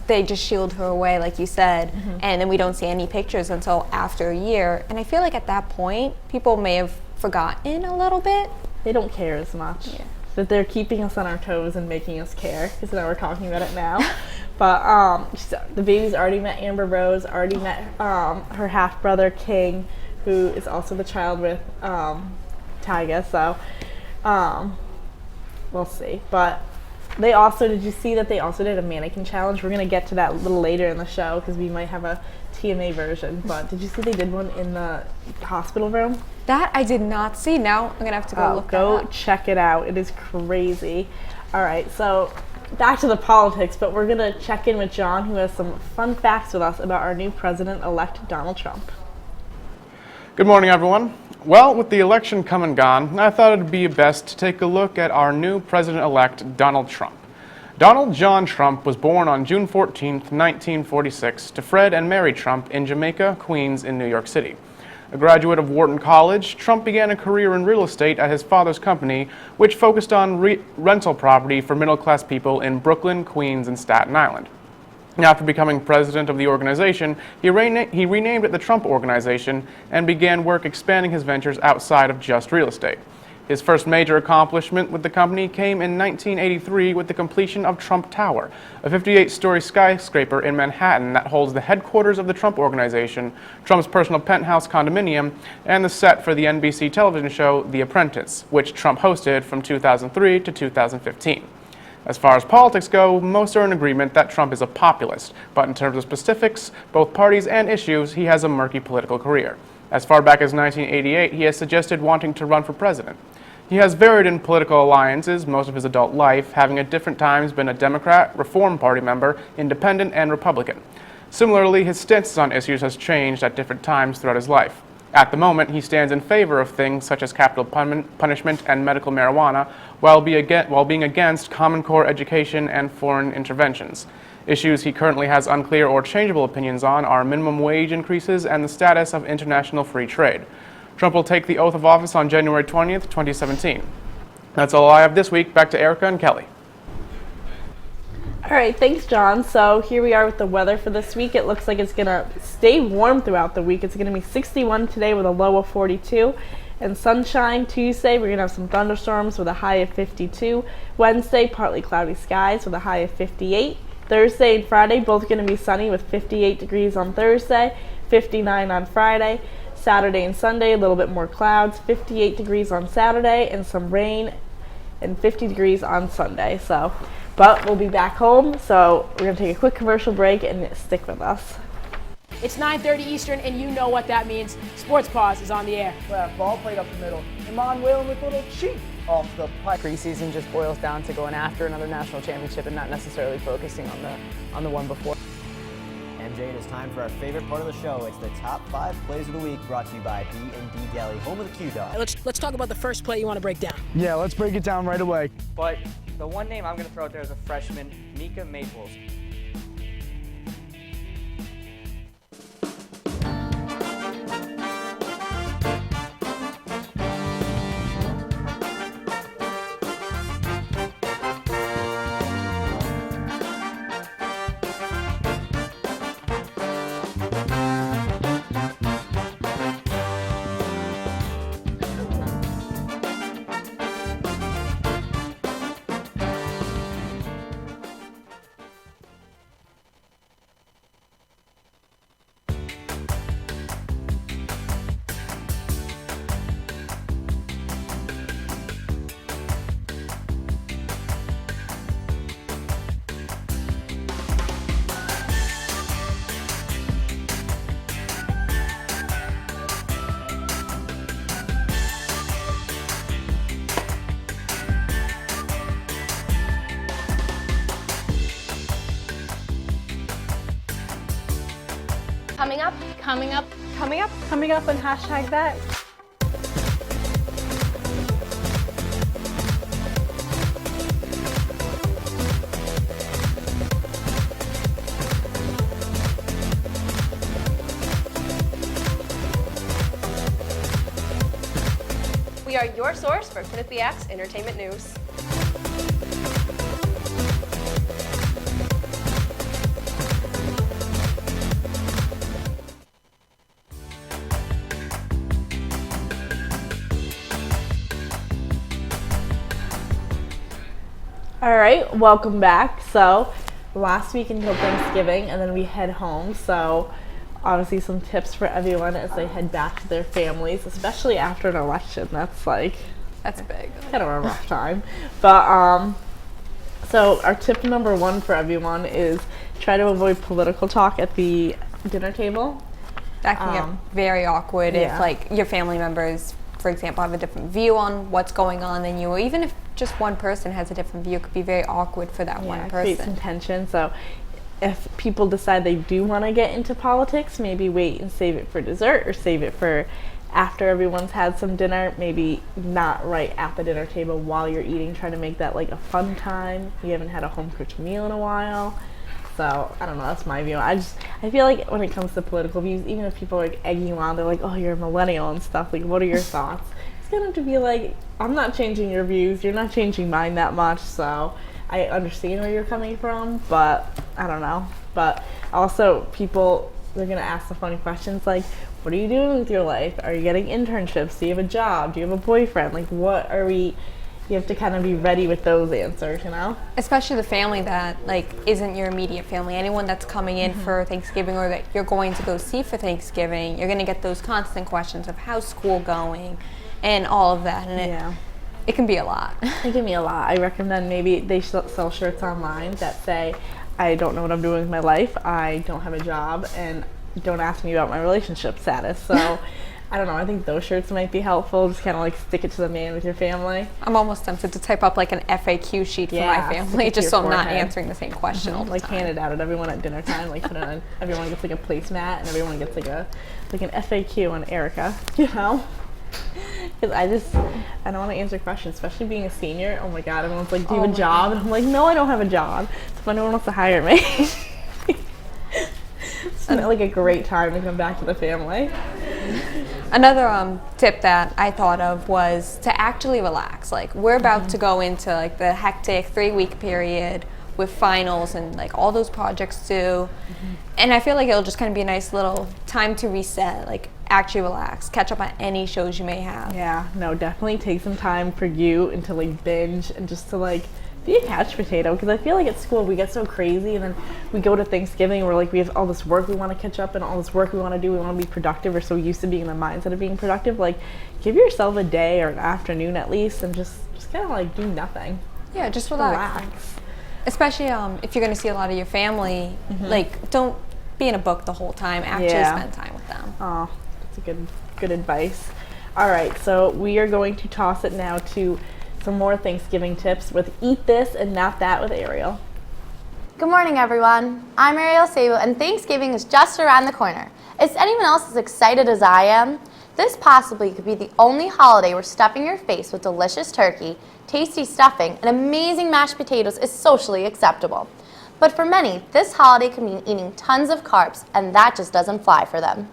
they just shield her away, like you said, and then we don't see any pictures until after a year. And I feel like at that point, people may have forgotten a little bit. They don't care as much. Yeah. But they're keeping us on our toes and making us care, because now we're talking about it now. But the baby's already met Amber Rose, already met her half-brother King, who is also the child with Tyga, so we'll see. But they also, did you see that they also did a mannequin challenge? We're going to get to that a little later in the show because we might have a TMA version. But did you see they did one in the hospital room? That I did not see. Now I'm going to have to go look that Go up. check it out. It is crazy. All right, so back to the politics, but we're going to check in with John, who has some fun facts with us about our new president-elect, Donald Trump. Good morning, everyone. Well, with the election come and gone, I thought it'd be best to take a look at our new president-elect, Donald Trump. Donald John Trump was born on June 14, 1946, to Fred and Mary Trump in Jamaica, Queens, in New York City. A graduate of Wharton College, Trump began a career in real estate at his father's company, which focused on rental property for middle-class people in Brooklyn, Queens, and Staten Island. After becoming president of the organization, he renamed it the Trump Organization and began work expanding his ventures outside of just real estate. His first major accomplishment with the company came in 1983 with the completion of Trump Tower, a 58-story skyscraper in Manhattan that holds the headquarters of the Trump Organization, Trump's personal penthouse condominium, and the set for the NBC television show The Apprentice, which Trump hosted from 2003 to 2015. As far as politics go, most are in agreement that Trump is a populist, but in terms of specifics, both parties and issues, he has a murky political career. As far back as 1988, he has suggested wanting to run for president. He has varied in political alliances most of his adult life, having at different times been a Democrat, Reform Party member, Independent, and Republican. Similarly, his stances on issues has changed at different times throughout his life. At the moment, he stands in favor of things such as capital punishment and medical marijuana, while being against Common Core education and foreign interventions. Issues he currently has unclear or changeable opinions on are minimum wage increases and the status of international free trade. Trump will take the oath of office on January 20th, 2017. That's all I have this week. Back to Erica and Kelly. All right, thanks, John. So here we are with the weather for this week. It looks like it's going to stay warm throughout the week. It's going to be 61 today with a low of 42. And sunshine Tuesday, we're going to have some thunderstorms with a high of 52. Wednesday, partly cloudy skies with a high of 58. Thursday and Friday, both going to be sunny with 58 degrees on Thursday, 59 on Friday. Saturday and Sunday, a little bit more clouds, 58 degrees on Saturday, and some rain, and 50 degrees on Sunday. But we'll be back home, so we're going to take a quick commercial break and stick with us. It's 9:30 Eastern, and you know what that means. Sports Pause is on the air. We have ball played up the middle. Emmanuel with a little cheat off the pipe. Preseason just boils down to going after another national championship and not necessarily focusing on the one before. MJ, it is time for our favorite part of the show. It's the top 5 plays of the week, brought to you by B&D Deli, home of the Q-Dog. Let's talk about the first play you want to break down. Yeah, let's break it down right away. But the one name I'm going to throw out there is a freshman, Mika Maples. Coming up on hashtag that. We are your source for Quinnipiac's entertainment news. All right, welcome back. So last week until Thanksgiving, and then we head home. So obviously some tips for everyone as they head back to their families, especially after an election. That's big. Kind of a rough time. But so our tip number 1 for everyone is try to avoid political talk at the dinner table. That can get very awkward if like your family members, for example, have a different view on what's going on than you, or even if just one person has a different view, it could be very awkward for that one Create some person. tension. So if people decide they do want to get into politics, maybe wait and save it for dessert, or save it for after everyone's had some dinner. Maybe not right at the dinner table while you're eating. Try to make that like a fun time. You haven't had a home cooked meal in a while. So I don't know, that's my view. I feel like when it comes to political views, even if people are like egging you on, they're like, oh, you're a millennial and stuff, like what are your thoughts? It's gonna have to be like, I'm not changing your views, you're not changing mine that much, so I understand where you're coming from, but I don't know. But also people, they're gonna ask the funny questions like, what are you doing with your life? Are you getting internships? Do you have a job? Do you have a boyfriend? Like what are we, you have to kind of be ready with those answers, you know? Especially the family that like isn't your immediate family. Anyone that's coming in for Thanksgiving or that you're going to go see for Thanksgiving, you're going to get those constant questions of how's school going and all of that. And it can be a lot. It can be a lot. I recommend maybe they sell shirts online that say, I don't know what I'm doing with my life, I don't have a job, and don't ask me about my relationship status. So I don't know, I think those shirts might be helpful. Just kind of like stick it to the man with your family. I'm almost tempted to type up like an FAQ sheet for my family just so I'm not answering the same question all the like time. hand it out at everyone at dinner time. Like put it on, everyone gets like a placemat and everyone gets like an FAQ on Erica, you know? Because I don't want to answer questions, especially being a senior. Oh my god, everyone's like, do you have a job? And I'm like, no, I don't have a job. So if anyone wants to hire me. It's not like a great time to come back to the family. Another tip that I thought of was to actually relax. Like we're about to go into like the hectic 3-week period with finals and like all those projects due. And I feel like it'll just kind of be a nice little time to reset, like actually relax, catch up on any shows you may have. Yeah, no, definitely take some time for you and to like binge and just to like be a couch potato, because I feel like at school we get so crazy and then we go to Thanksgiving where like we have all this work we want to catch up and all this work we want to do, we want to be productive, we're so used to being in the mindset of being productive. Like give yourself a day or an afternoon at least and just kind of like do nothing. Yeah, just relax. Especially if you're going to see a lot of your family, like don't be in a book the whole time, actually spend time with them. Oh, that's a good advice. All right, so we are going to toss it now to some more Thanksgiving tips with Eat This and Not That with Ariel. Good morning, everyone. I'm Ariel Sable, and Thanksgiving is just around the corner. Is anyone else as excited as I am? This possibly could be the only holiday where stuffing your face with delicious turkey, tasty stuffing, and amazing mashed potatoes is socially acceptable. But for many, this holiday can mean eating tons of carbs, and that just doesn't fly for them.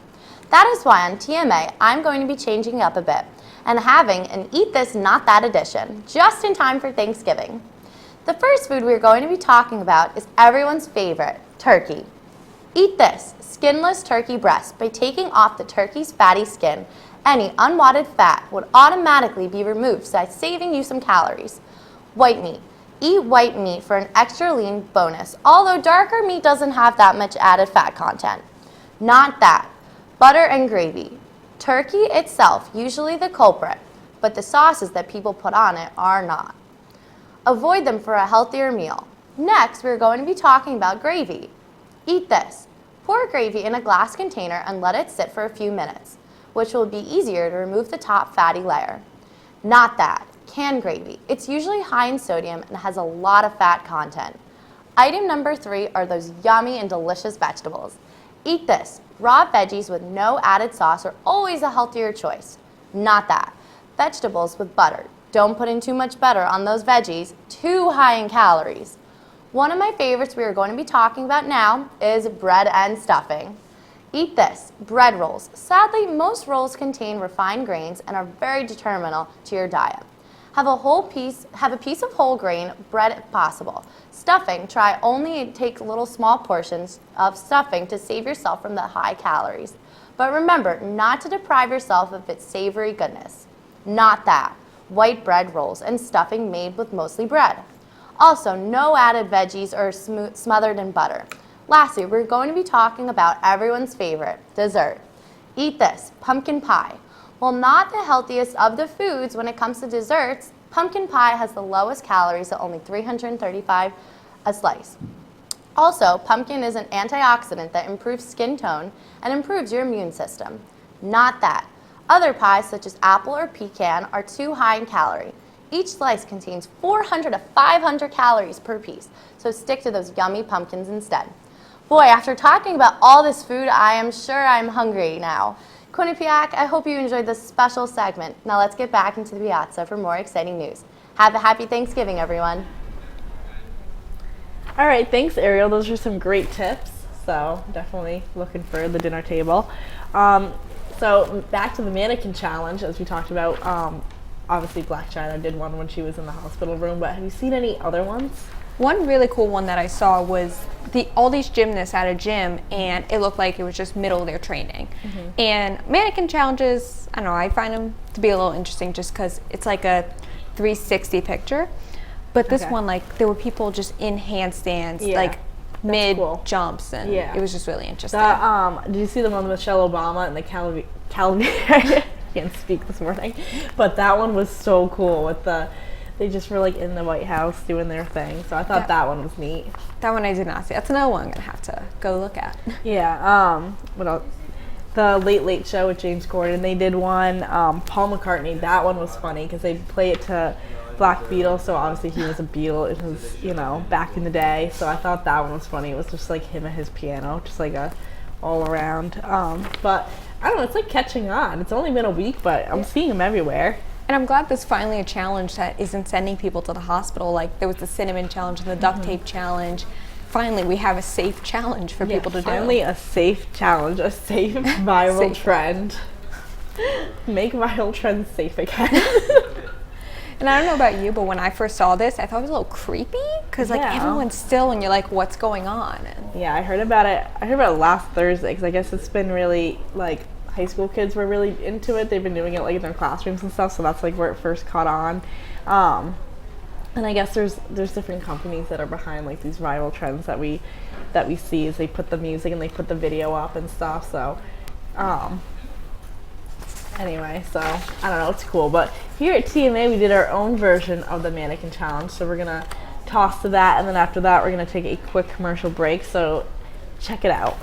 That is why on TMA, I'm going to be changing up a bit and having an Eat This, Not That edition, just in time for Thanksgiving. The first food we're going to be talking about is everyone's favorite, turkey. Eat This, skinless turkey breast. By taking off the turkey's fatty skin, any unwanted fat would automatically be removed by saving you some calories. White meat. Eat white meat for an extra lean bonus, although darker meat doesn't have that much added fat content. Not that. Butter and gravy. Turkey itself, usually the culprit, but the sauces that people put on it are not. Avoid them for a healthier meal. Next, we're going to be talking about gravy. Eat This. Pour gravy in a glass container and let it sit for a few minutes, which will be easier to remove the top fatty layer. Not that. Canned gravy. It's usually high in sodium and has a lot of fat content. Item number 3 are those yummy and delicious vegetables. Eat This. Raw veggies with no added sauce are always a healthier choice. Not that. Vegetables with butter. Don't put in too much butter on those veggies, too high in calories. One of my favorites we are going to be talking about now is bread and stuffing. Eat This. Bread rolls. Sadly, most rolls contain refined grains and are very detrimental to your diet. Have a piece of whole grain bread if possible. Stuffing, try only take little small portions of stuffing to save yourself from the high calories. But remember not to deprive yourself of its savory goodness. Not that. White bread rolls and stuffing made with mostly bread. Also, no added veggies or smothered in butter. Lastly, we're going to be talking about everyone's favorite, dessert. Eat this, pumpkin pie. While not the healthiest of the foods when it comes to desserts, pumpkin pie has the lowest calories at only 335 a slice. Also, pumpkin is an antioxidant that improves skin tone and improves your immune system. Not that. Other pies, such as apple or pecan, are too high in calorie. Each slice contains 400 to 500 calories per piece, so stick to those yummy pumpkins instead. Boy, after talking about all this food, I am sure I'm hungry now. Quinnipiac, I hope you enjoyed this special segment. Now let's get back into the piazza for more exciting news. Have a happy Thanksgiving, everyone. All right, thanks, Ariel. Those are some great tips. So definitely looking for the dinner table. So back to the mannequin challenge, as we talked about. Obviously, Blac Chyna did one when she was in the hospital room, but have you seen any other ones? One really cool one that I saw was all these gymnasts at a gym, and it looked like it was just middle of their training. And mannequin challenges, I don't know, I find them to be a little interesting just because it's like a 360 picture. But this one, like, there were people just in handstands, like mid jumps, and it was just really interesting. Did you see the one with Michelle Obama and the Calavera? I can't speak this morning, but that one was so cool with they just were like in the White House doing their thing. So I thought that one was neat. That one I did not see. That's another one I'm gonna have to go look at. Yeah. What else? The Late Late Show with James Corden. They did one. Paul McCartney. That one was funny because they play it to Black Beetle. So obviously he was a Beatle. It was back in the day. So I thought that one was funny. It was just like him at his piano, just like a all around. But I don't know. It's like catching on. It's only been a week, but I'm seeing them everywhere. And I'm glad there's finally a challenge that isn't sending people to the hospital. Like there was the cinnamon challenge and the duct tape challenge. Finally, we have a safe challenge for people to do. Finally, a safe challenge, a safe viral trend. Make viral trends safe again. And I don't know about you, but when I first saw this, I thought it was a little creepy because like everyone's still, and you're like, what's going on? Yeah, I heard about it. I heard about it last Thursday because I guess it's been really like high school kids were really into it. They've been doing it like in their classrooms and stuff, so that's like where it first caught on. And I guess there's different companies that are behind like these viral trends that we see as they put the music and they put the video up and stuff. So anyway, so I don't know, it's cool. But here at TMA we did our own version of the mannequin challenge, so we're gonna toss to that, and then after that we're gonna take a quick commercial break, so check it out.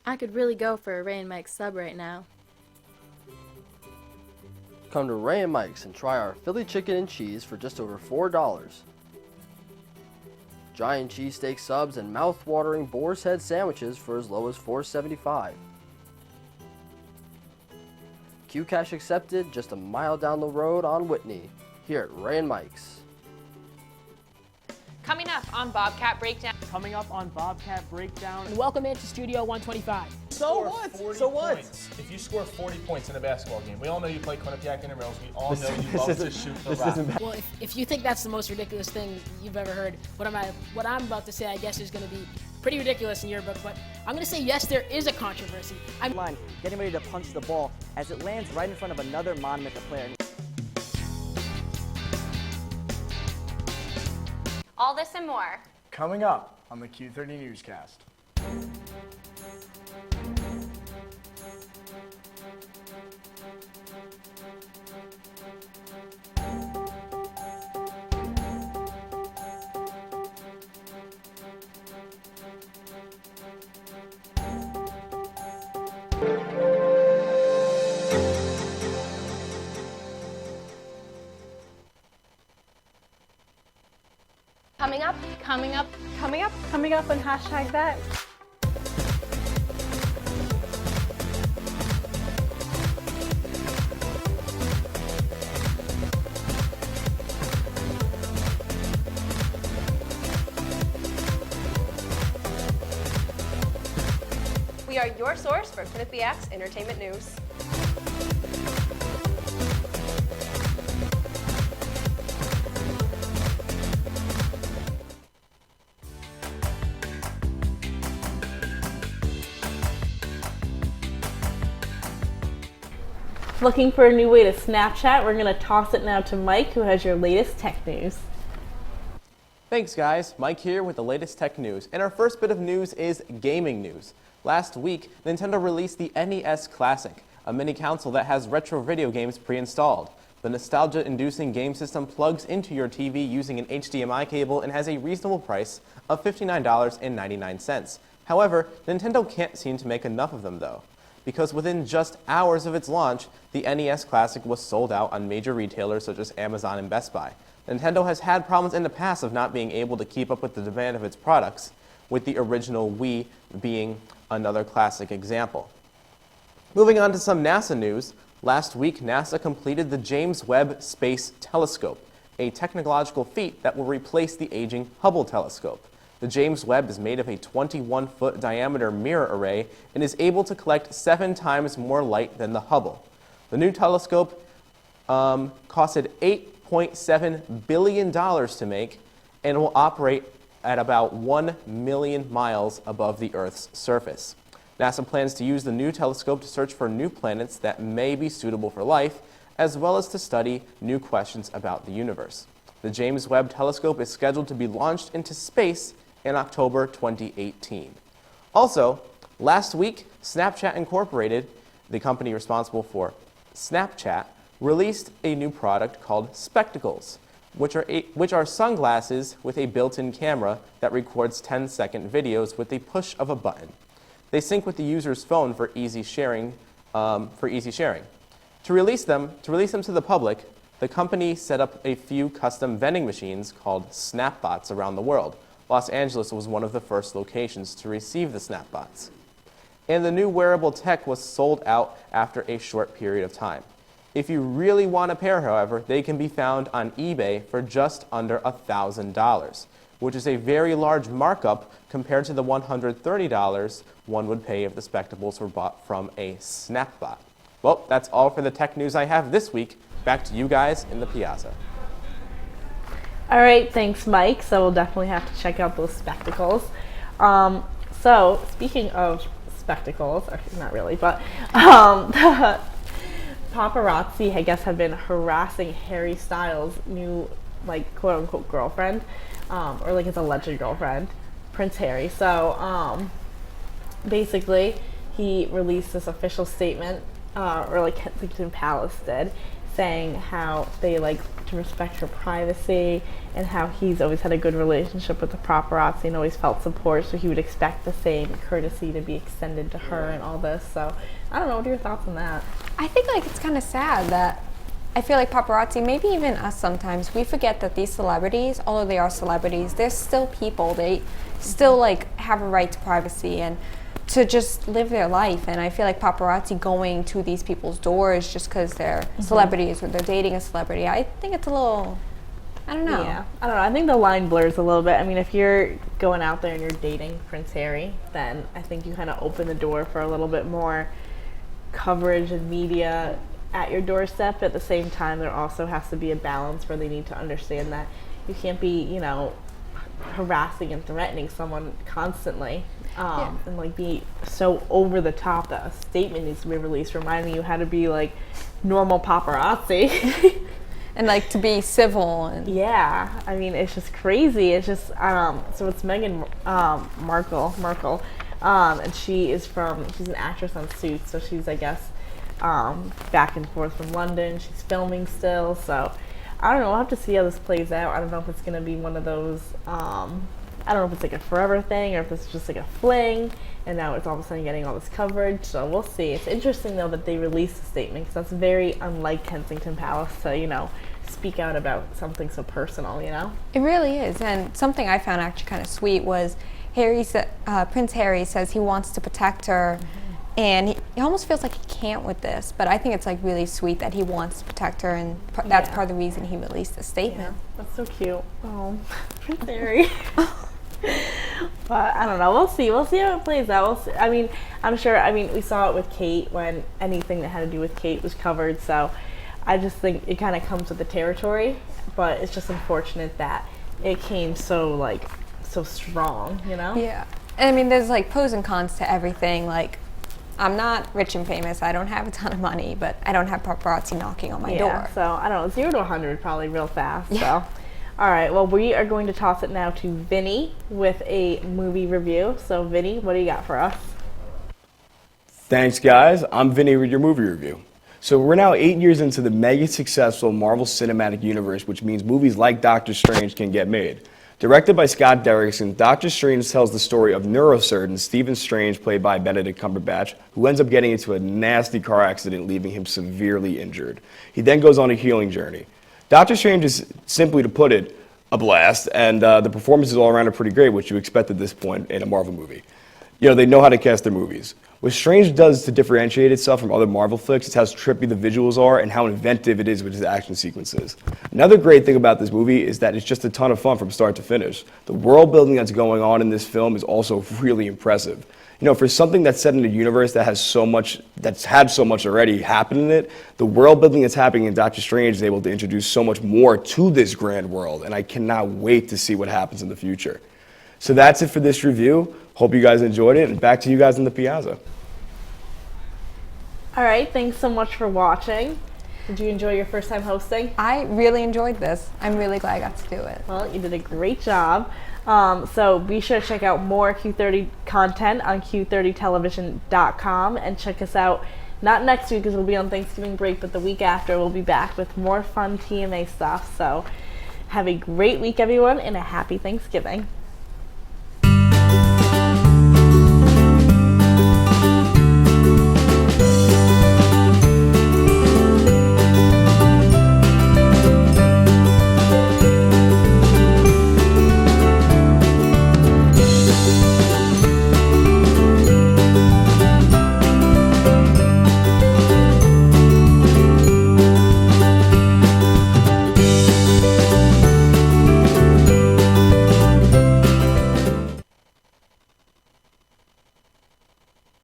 I could really go for a Ray and Mike's sub right now. Come to Ray and Mike's and try our Philly chicken and cheese for just over $4. Giant cheesesteak subs and mouth-watering boar's head sandwiches for as low as $4.75. Q-Cash accepted just a mile down the road on Whitney, here at Ray and Mike's. Coming up on Bobcat Breakdown. Coming up on Bobcat Breakdown. And welcome into Studio 125. So what? So what? If you score 40 points in a basketball game, we all know you play Quinnipiac Intramurals. We all know you love to shoot the rock. Well, if you think that's the most ridiculous thing you've ever heard, what I'm about to say, I guess, is going to be pretty ridiculous in your book. But I'm going to say yes, there is a controversy. I'm getting ready to punch the ball as it lands right in front of another Monmouth player. All this and more. Coming up on the Q30 Newscast. Coming up, Coming up on hashtag that. we are your source for Quinnipiac Axe entertainment news. Looking for a new way to Snapchat? We're going to toss it now to Mike, who has your latest tech news. Thanks, guys. Mike here with the latest tech news. And our first bit of news is gaming news. Last week, Nintendo released the NES Classic, a mini console that has retro video games pre-installed. The nostalgia-inducing game system plugs into your TV using an HDMI cable and has a reasonable price of $59.99. However, Nintendo can't seem to make enough of them, though, because within just hours of its launch, the NES Classic was sold out on major retailers such as Amazon and Best Buy. Nintendo has had problems in the past of not being able to keep up with the demand of its products, with the original Wii being another classic example. Moving on to some NASA news, last week NASA completed the James Webb Space Telescope, a technological feat that will replace the aging Hubble telescope. The James Webb is made of a 21-foot diameter mirror array and is able to collect 7 times more light than the Hubble. The new telescope costed $8.7 billion to make and will operate at about 1 million miles above the Earth's surface. NASA plans to use the new telescope to search for new planets that may be suitable for life, as well as to study new questions about the universe. The James Webb Telescope is scheduled to be launched into space in October 2018. Also, last week, Snapchat Incorporated, the company responsible for Snapchat, released a new product called Spectacles, which are sunglasses with a built-in camera that records 10-second videos with the push of a button. They sync with the user's phone for easy sharing. To release them to the public, the company set up a few custom vending machines called Snapbots around the world. Los Angeles was one of the first locations to receive the Snapbots. And the new wearable tech was sold out after a short period of time. If you really want a pair, however, they can be found on eBay for just under $1,000, which is a very large markup compared to the $130 one would pay if the Spectacles were bought from a Snapbot. Well, that's all for the tech news I have this week. Back to you guys in the Piazza. All right, thanks, Mike. So we'll definitely have to check out those Spectacles. So speaking of spectacles, actually not really, but the paparazzi, I guess, have been harassing Harry Styles' new, like, quote-unquote girlfriend, or like his alleged girlfriend, Prince Harry. So basically, he released this official statement, or like Kensington Palace did, saying how they like to respect her privacy and how he's always had a good relationship with the paparazzi and always felt support, so he would expect the same courtesy to be extended to her and all this. So I don't know, what are your thoughts on that? I think like it's kind of sad that I feel like paparazzi, maybe even us sometimes, we forget that these celebrities, although they are celebrities, they're still people. They still like have a right to privacy and to just live their life. And I feel like paparazzi going to these people's doors just because they're celebrities or they're dating a celebrity, I think it's a little, I don't know. Yeah, I don't know. I think the line blurs a little bit. I mean, if you're going out there and you're dating Prince Harry, then I think you kind of open the door for a little bit more coverage and media at your doorstep. At the same time, there also has to be a balance where they need to understand that you can't be, you know, harassing and threatening someone constantly, and like be so over the top that a statement needs to be released reminding you how to be like normal paparazzi. And like to be civil. And yeah, I mean, it's just crazy. It's just so it's Meghan Markle, and she's an actress on Suits, so she's, I guess, back and forth from London. She's filming still, so I don't know. We'll have to see how this plays out. I don't know if it's going to be one of those I don't know if it's like a forever thing or if this is just like a fling, and now it's all of a sudden getting all this coverage. So we'll see. It's interesting though that they released a statement, because that's very unlike Kensington Palace to, you know, speak out about something so personal, you know? It really is. And something I found actually kind of sweet was Prince Harry says he wants to protect her, and he almost feels like he can't with this, but I think it's like really sweet that he wants to protect her, and that's part of the reason he released the statement. Yeah, that's so cute. Oh, Prince Harry. But I don't know. We'll see. We'll see how it plays out. We'll see. I mean, I'm sure. I mean, we saw it with Kate when anything that had to do with Kate was covered. So I just think it kind of comes with the territory. But it's just unfortunate that it came so strong. You know? Yeah. And I mean, there's like pros and cons to everything. Like, I'm not rich and famous. I don't have a ton of money, but I don't have paparazzi knocking on my door. So I don't know. 0 to 100 probably real fast. Yeah. So. All right, well, we are going to toss it now to Vinny with a movie review. So, Vinny, what do you got for us? Thanks, guys. I'm Vinny with your movie review. So, we're now 8 years into the mega successful Marvel Cinematic Universe, which means movies like Doctor Strange can get made. Directed by Scott Derrickson, Doctor Strange tells the story of neurosurgeon Stephen Strange, played by Benedict Cumberbatch, who ends up getting into a nasty car accident, leaving him severely injured. He then goes on a healing journey. Doctor Strange is, simply to put it, a blast, and the performances all around are pretty great, which you expect at this point in a Marvel movie. You know, they know how to cast their movies. What Strange does to differentiate itself from other Marvel flicks is how trippy the visuals are and how inventive it is with his action sequences. Another great thing about this movie is that it's just a ton of fun from start to finish. The world building that's going on in this film is also really impressive. You know, for something that's set in a universe that has so much, that's had so much already happen in it, the world building that's happening in Doctor Strange is able to introduce so much more to this grand world, and I cannot wait to see what happens in the future. So that's it for this review. Hope you guys enjoyed it, and back to you guys in the piazza. All right, thanks so much for watching. Did you enjoy your first time hosting? I really enjoyed this. I'm really glad I got to do it. Well, you did a great job. So be sure to check out more Q30 content on Q30television.com, and check us out not next week because we'll be on Thanksgiving break, but the week after we'll be back with more fun TMA stuff. So have a great week, everyone, and a happy Thanksgiving.